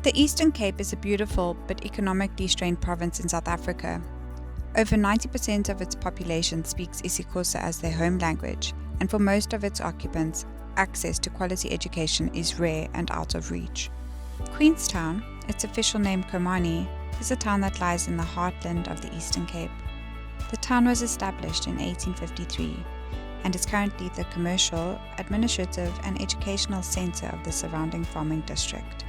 The Eastern Cape is a beautiful but economically strained province in South Africa. Over 90% of its population speaks isiXhosa as their home language, and for most of its occupants, access to quality education is rare and out of reach. Queenstown, its official name Komani, is a town that lies in the heartland of the Eastern Cape. The town was established in 1853 and is currently the commercial, administrative and educational centre of the surrounding farming district.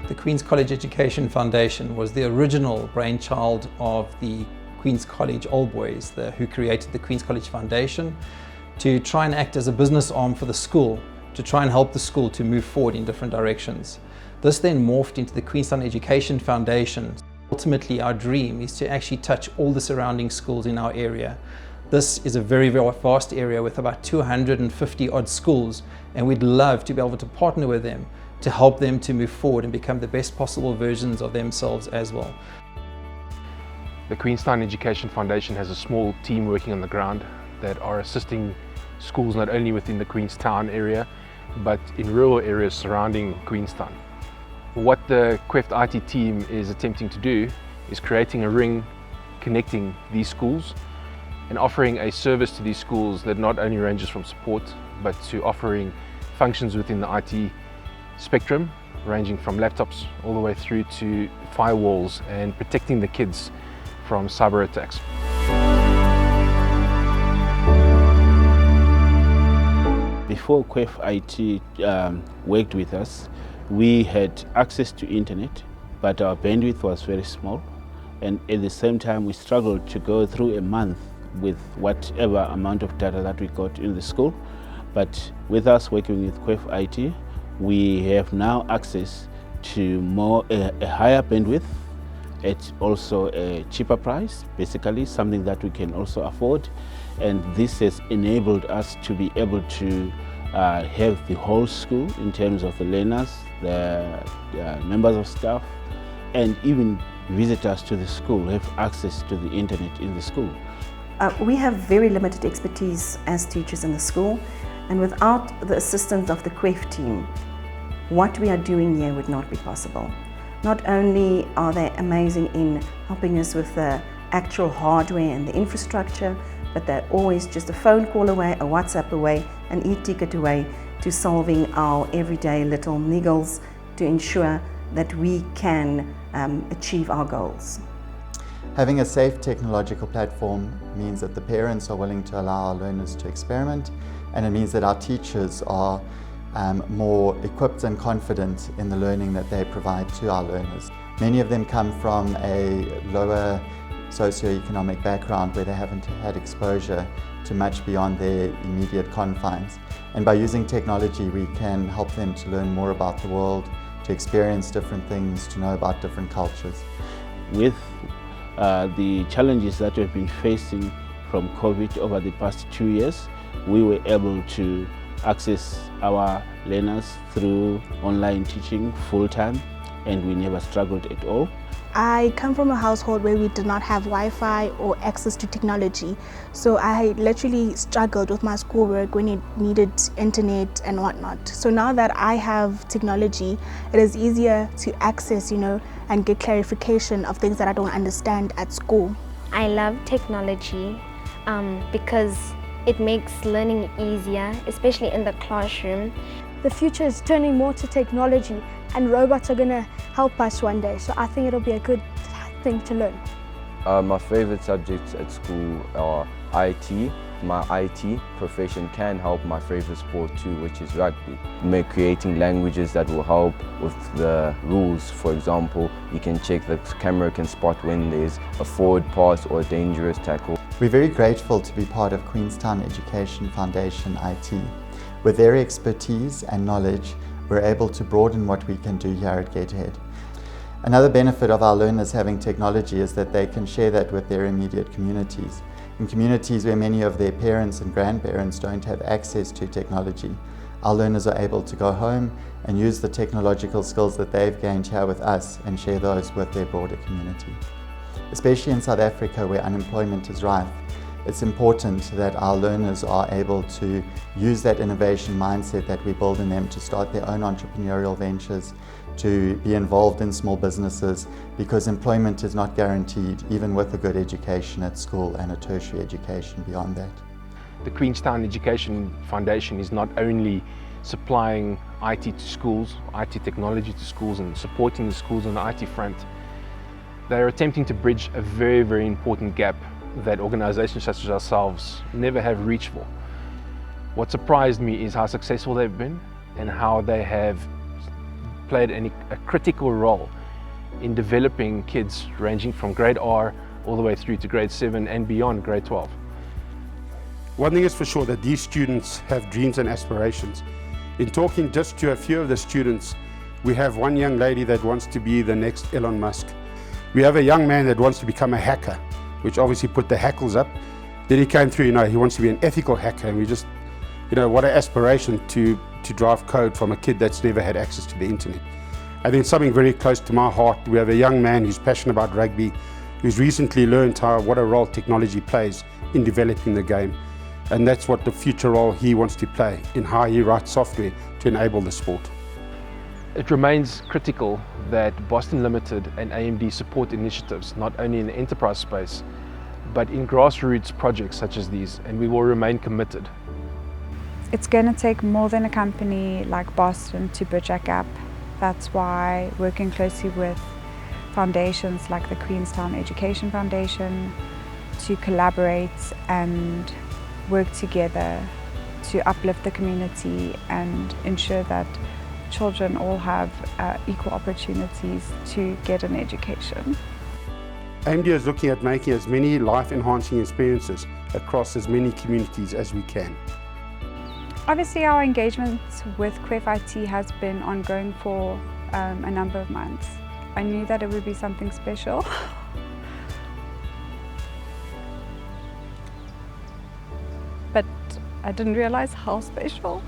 The Queen's College Education Foundation was the original brainchild of the Queen's College Old Boys, who created the Queen's College Foundation to try and act as a business arm for the school, to try and help the school to move forward in different directions. This then morphed into the Queenstown Education Foundation. Ultimately, our dream is to actually touch all the surrounding schools in our area. This is a very, very vast area with about 250 odd schools, and we'd love to be able to partner with them to help them to move forward and become the best possible versions of themselves as well. The Queenstown Education Foundation has a small team working on the ground that are assisting schools not only within the Queenstown area, but in rural areas surrounding Queenstown. What the QEF IT team is attempting to do is creating a ring connecting these schools and offering a service to these schools that not only ranges from support, but to offering functions within the IT spectrum, ranging from laptops all the way through to firewalls and protecting the kids from cyber attacks. Before QEF IT worked with us, we had access to internet, but our bandwidth was very small, and at the same time we struggled to go through a month with whatever amount of data that we got in the school. But with us working with QEF IT, we have now access to a higher bandwidth at also a cheaper price, basically something that we can also afford. And this has enabled us to be able to have the whole school in terms of the learners, the members of staff, and even visitors to the school have access to the internet in the school. We have very limited expertise as teachers in the school, and without the assistance of the QEF team, what we are doing here would not be possible. Not only are they amazing in helping us with the actual hardware and the infrastructure, but they're always just a phone call away, a WhatsApp away, an e-ticket away to solving our everyday little niggles to ensure that we can achieve our goals. Having a safe technological platform means that the parents are willing to allow our learners to experiment, and it means that our teachers are more equipped and confident in the learning that they provide to our learners. Many of them come from a lower socioeconomic background where they haven't had exposure to much beyond their immediate confines. And by using technology, we can help them to learn more about the world, to experience different things, to know about different cultures. With the challenges that we've been facing from COVID over the past 2 years, we were able to access our learners through online teaching full-time, and we never struggled at all. I come from a household where we did not have Wi-Fi or access to technology, so I literally struggled with my schoolwork when it needed internet and whatnot. So now that I have technology, it is easier to access, and get clarification of things that I don't understand at school. I love technology because it makes learning easier, especially in the classroom. The future is turning more to technology, and robots are going to help us one day, so I think it'll be a good thing to learn. My favorite subjects at school are IT. My IT profession can help my favorite sport too, which is rugby. Creating languages that will help with the rules. For example, you can check the camera can spot when there's a forward pass or a dangerous tackle. We're very grateful to be part of Queenstown Education Foundation IT. With their expertise and knowledge, we're able to broaden what we can do here at Get Ahead. Another benefit of our learners having technology is that they can share that with their immediate communities. In communities where many of their parents and grandparents don't have access to technology, our learners are able to go home and use the technological skills that they've gained here with us and share those with their broader community. Especially in South Africa, where unemployment is rife, it's important that our learners are able to use that innovation mindset that we build in them to start their own entrepreneurial ventures, to be involved in small businesses, because employment is not guaranteed even with a good education at school and a tertiary education beyond that. The Queenstown Education Foundation is not only supplying IT to schools, IT technology to schools, and supporting the schools on the IT front. They are attempting to bridge a very, very important gap that organizations such as ourselves never have reached for. What surprised me is how successful they've been and how they have played a critical role in developing kids ranging from grade R all the way through to grade 7 and beyond grade 12. One thing is for sure, that these students have dreams and aspirations. In talking just to a few of the students, we have one young lady that wants to be the next Elon Musk. We have a young man that wants to become a hacker, which obviously put the hackles up. Then he came through, he wants to be an ethical hacker, and we just, what an aspiration to drive code from a kid that's never had access to the internet. I think something very close to my heart, we have a young man who's passionate about rugby, who's recently learned what a role technology plays in developing the game. And that's what the future role he wants to play, in how he writes software to enable the sport. It remains critical that Boston Limited and AMD support initiatives not only in the enterprise space, but in grassroots projects such as these, and we will remain committed. It's going to take more than a company like Boston to bridge that gap. That's why working closely with foundations like the Queenstown Education Foundation to collaborate and work together to uplift the community and ensure that children all have equal opportunities to get an education. AMD is looking at making as many life-enhancing experiences across as many communities as we can. Obviously, our engagement with QEF IT has been ongoing for a number of months. I knew that it would be something special. But I didn't realize how special.